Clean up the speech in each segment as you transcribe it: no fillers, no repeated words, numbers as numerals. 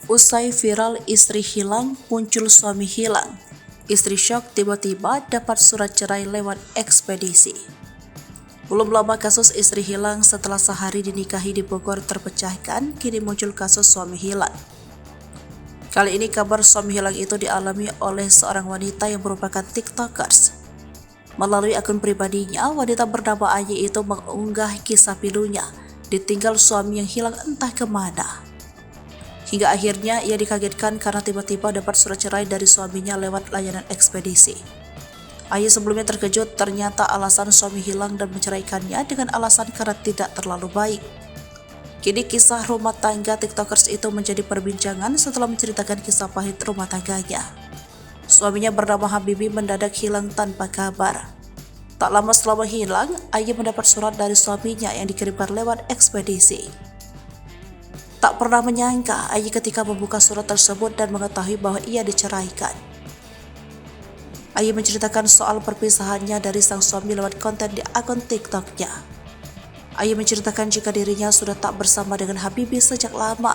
Usai viral istri hilang, muncul suami hilang. Istri syok tiba-tiba dapat surat cerai lewat ekspedisi. Belum lama kasus istri hilang setelah sehari dinikahi di Bogor terpecahkan, kini muncul kasus suami hilang. Kali ini kabar suami hilang itu dialami oleh seorang wanita yang merupakan TikTokers. Melalui akun pribadinya, wanita bernama Ayi itu mengunggah kisah pilunya, ditinggal suami yang hilang entah kemana. Hingga akhirnya ia dikagetkan karena tiba-tiba dapat surat cerai dari suaminya lewat layanan ekspedisi. Ayi sebelumnya terkejut ternyata alasan suami hilang dan menceraikannya dengan alasan karena tidak terlalu baik. Kini kisah rumah tangga TikTokers itu menjadi perbincangan setelah menceritakan kisah pahit rumah tangganya. Suaminya bernama Habibi mendadak hilang tanpa kabar. Tak lama setelah hilang, Ayi mendapat surat dari suaminya yang dikirimkan lewat ekspedisi. Tak pernah menyangka Ayi ketika membuka surat tersebut dan mengetahui bahwa ia diceraikan. Ayi menceritakan soal perpisahannya dari sang suami lewat konten di akun TikToknya. Ayi menceritakan jika dirinya sudah tak bersama dengan Habibi sejak lama.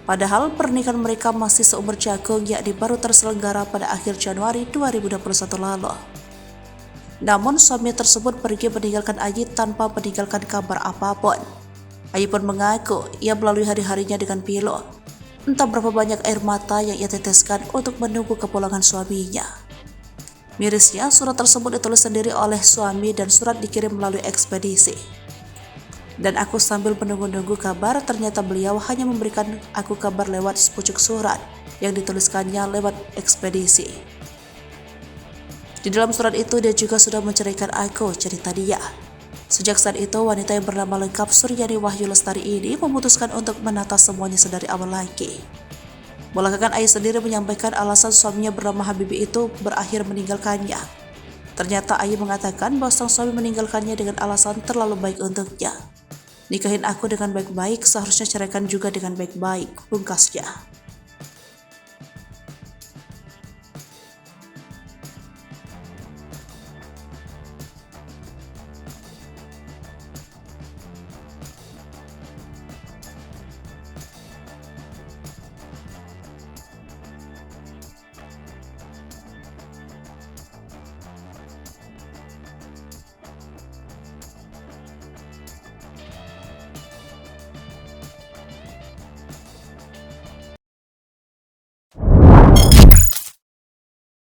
Padahal pernikahan mereka masih seumur jagung, yakni baru terselenggara pada akhir Januari 2021 lalu. Namun suami tersebut pergi meninggalkan Ayi tanpa meninggalkan kabar apapun. Ayi pun mengaku ia melalui hari-harinya dengan pilu. Entah berapa banyak air mata yang ia teteskan untuk menunggu kepulangan suaminya. Mirisnya, surat tersebut ditulis sendiri oleh suami dan surat dikirim melalui ekspedisi. Dan aku sambil menunggu-nunggu kabar, ternyata beliau hanya memberikan aku kabar lewat sepucuk surat yang dituliskannya lewat ekspedisi. Di dalam surat itu dia juga sudah menceraikan aku, cerita dia. Sejak saat itu, wanita yang bernama lengkap Suryani Wahyu Lestari ini memutuskan untuk menata semuanya sedari awal lagi. Belakangan Ayi sendiri menyampaikan alasan suaminya bernama Habibi itu berakhir meninggalkannya. Ternyata Ayi mengatakan bahwa sang suami meninggalkannya dengan alasan terlalu baik untuknya. Nikahin aku dengan baik-baik, seharusnya ceraikan juga dengan baik-baik, pungkasnya.